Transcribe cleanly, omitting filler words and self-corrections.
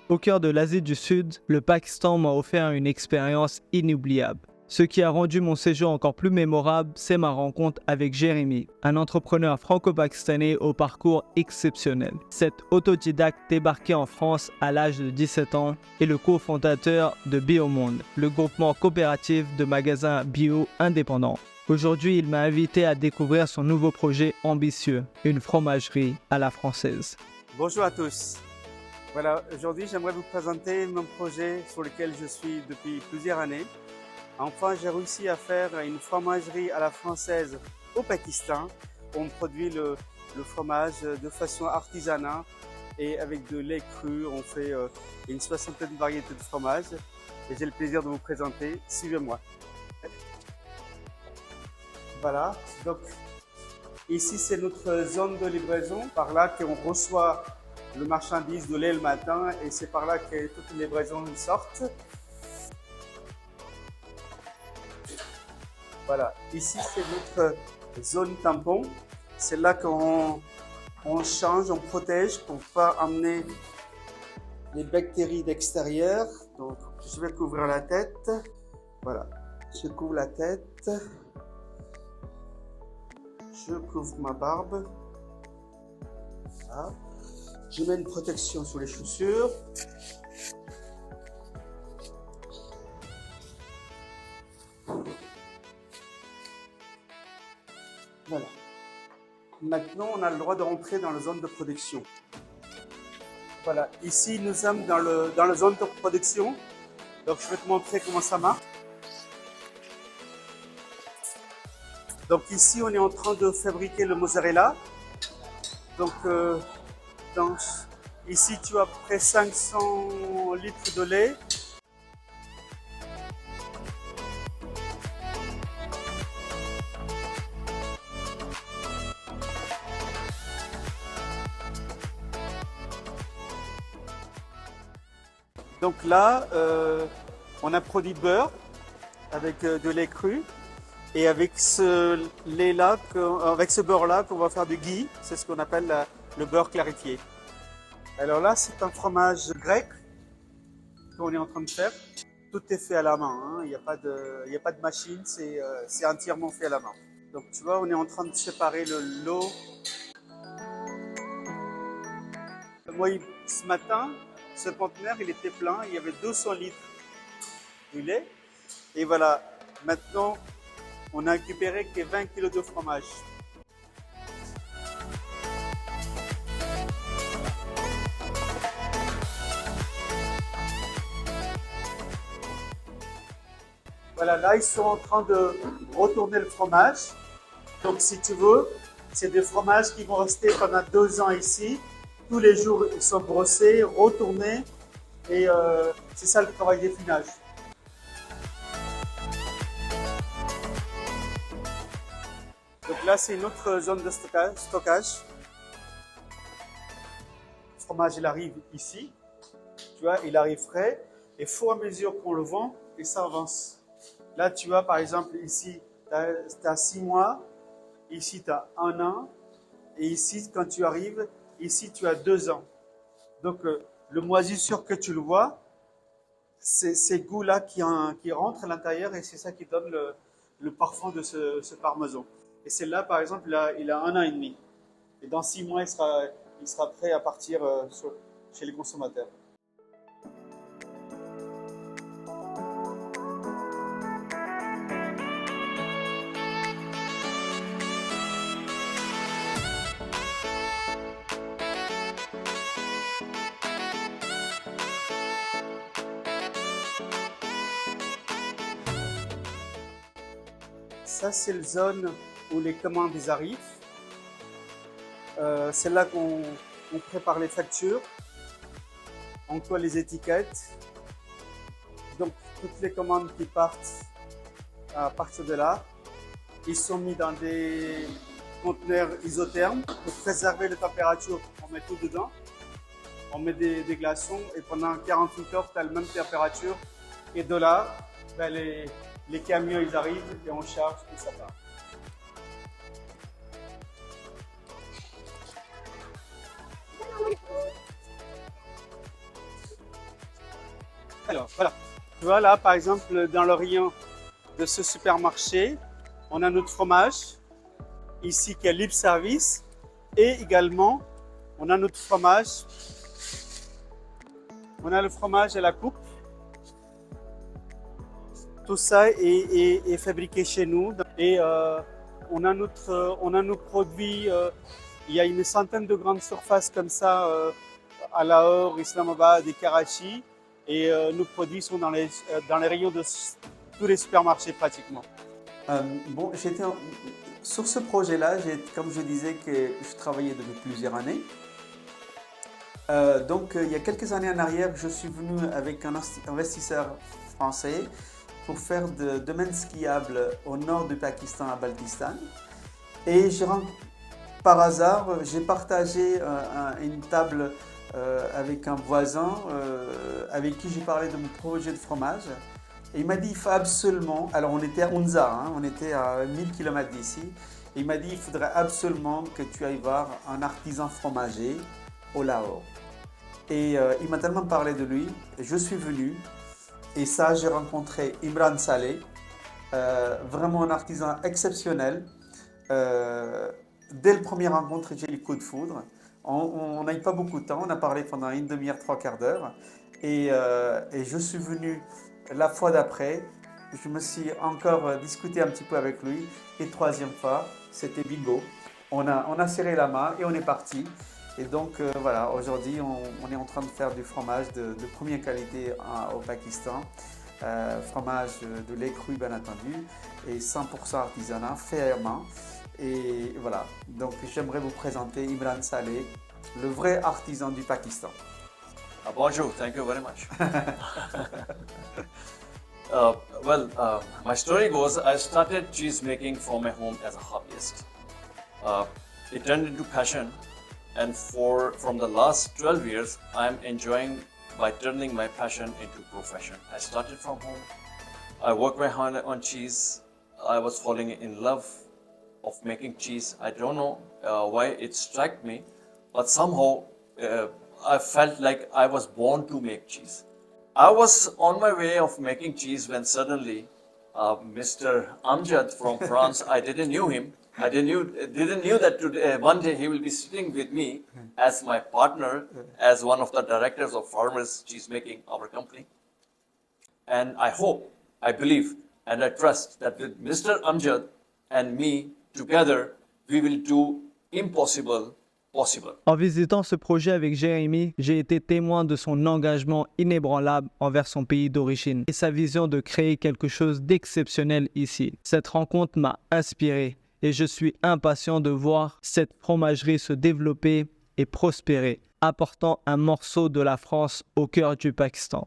Au cœur de l'Asie du Sud, le Pakistan m'a offert une expérience inoubliable. Ce qui a rendu mon séjour encore plus mémorable, c'est ma rencontre avec Jérémy, un entrepreneur franco-pakistanais au parcours exceptionnel. Cet autodidacte débarqué en France à l'âge de 17 ans est le cofondateur de Biomonde, le groupement coopératif de magasins bio indépendants. Aujourd'hui, il m'a invité à découvrir son nouveau projet ambitieux, une fromagerie à la française. Bonjour à tous. Voilà, aujourd'hui j'aimerais vous présenter mon projet sur lequel je suis depuis plusieurs années. Enfin, j'ai réussi à faire une fromagerie à la française au Pakistan. On produit le fromage de façon artisanale et avec de lait cru. On fait une soixantaine de variétés de fromage et j'ai le plaisir de vous présenter. Suivez-moi. Voilà, donc ici c'est notre zone de livraison. Par là qu'on reçoit le marchandise de lait le matin et c'est par là que toutes les livraisons sortent. Voilà, ici c'est notre zone tampon. C'est là qu'on change, on protège pour ne pas amener les bactéries d'extérieur. Donc je vais couvrir la tête. Voilà, je couvre la tête. Je couvre ma barbe. Voilà. Je mets une protection sur les chaussures. Voilà. Maintenant, on a le droit de rentrer dans la zone de production. Voilà. Ici, nous sommes dans la zone de production. Donc, je vais te montrer comment ça marche. Donc, ici, on est en train de fabriquer le mozzarella. Donc, ici, tu as à peu près 500 litres de lait. Donc là, on a produit de beurre avec de lait cru. Et avec ce lait-là, avec ce beurre-là, qu'on va faire du ghee, c'est ce qu'on appelle le beurre clarifié. Alors là, c'est un fromage grec qu'on est en train de faire. Tout est fait à la main, hein. Il n'y a pas de machine, c'est entièrement fait à la main. Donc tu vois, on est en train de séparer le lot. Moi, ce matin, ce conteneur, il était plein, il y avait 200 litres de lait. Et voilà, maintenant, on a récupéré que 20 kg de fromage. Voilà, là, ils sont en train de retourner le fromage. Donc, si tu veux, c'est des fromages qui vont rester pendant 2 ans ici. Tous les jours, ils sont brossés, retournés. Et c'est ça le travail d'affinage. Donc là, c'est une autre zone de stockage. Le fromage, il arrive ici. Tu vois, il arrive frais. Et au fur et à mesure qu'on le vend, et ça avance. Là, tu vois, par exemple, ici, tu as 6 mois. Ici, tu as 1 an. Et ici, quand tu arrives, ici, tu as 2 ans. Donc, le moisissure que tu le vois, c'est ces goûts-là qui rentrent à l'intérieur et c'est ça qui donne le parfum de ce parmesan. Et celle-là, par exemple, il a 1 an et demi. Et dans 6 mois, il sera prêt à partir chez les consommateurs. Ça, c'est la zone où les commandes arrivent. C'est là qu'on prépare les factures, on colle les étiquettes. Donc, toutes les commandes qui partent à partir de là, ils sont mis dans des conteneurs isothermes pour préserver la température. On met tout dedans, on met des glaçons et pendant 48 heures, tu as la même température. Et de là, ben les camions ils arrivent et on charge et ça part. Alors, voilà. Tu vois, là, par exemple, dans le rayon de ce supermarché, on a notre fromage, ici, qui est libre service. Et également, on a notre fromage. On a le fromage à la coupe. Tout ça est fabriqué chez nous. Et on a nos produits. Il y a une centaine de grandes surfaces comme ça à Lahore, Islamabad et Karachi. Et nos produits sont dans les rayons de tous les supermarchés pratiquement. Bon, sur ce projet-là, comme je disais, que je travaillais depuis plusieurs années. Donc, il y a quelques années en arrière, je suis venu avec un investisseur français pour faire de domaine skiable au nord du Pakistan, à Baltistan. Et par hasard, j'ai partagé une table avec un voisin avec qui j'ai parlé de mon projet de fromage. Et il m'a dit, il faut absolument, alors on était à Unza, hein, on était à 1000 km d'ici, et il m'a dit, il faudrait absolument que tu ailles voir un artisan fromager au Lahore. Et il m'a tellement parlé de lui, je suis venu, et ça j'ai rencontré Imran Saleh, vraiment un artisan exceptionnel. Dès le premier rencontre, j'ai eu le coup de foudre. On n'a eu pas beaucoup de temps, on a parlé pendant une demi-heure, 3/4 d'heure, et je suis venu la fois d'après, je me suis encore discuté un petit peu avec lui. Et troisième fois, c'était bingo. On a serré la main et on est parti. Et donc voilà, aujourd'hui, on est en train de faire du fromage de première qualité au Pakistan. Fromage de lait cru, bien entendu, et 100% artisanat, fait à main. Et voilà, donc j'aimerais vous présenter Imran Saleh, le vrai artisan du Pakistan. Bonjour, thank you very much. My story goes, I started cheese making from my home as a hobbyist. It turned into passion, and from the last 12 years, I'm enjoying by turning my passion into profession. I started from home. I worked my hand on cheese. I was falling in love of making cheese. I don't know why it struck me, but somehow I felt like I was born to make cheese. I was on my way of making cheese when suddenly Mr. Amjad from France, I didn't knew him. I didn't knew that today, one day he will be sitting with me as my partner, as one of the directors of Farmers Cheese Making, our company. And I hope, I believe, and I trust that with Mr. Amjad and me together, we will do impossible possible. En visitant ce projet avec Jérémy, j'ai été témoin de son engagement inébranlable envers son pays d'origine et sa vision de créer quelque chose d'exceptionnel ici. Cette rencontre m'a inspiré et je suis impatient de voir cette fromagerie se développer et prospérer, apportant un morceau de la France au cœur du Pakistan.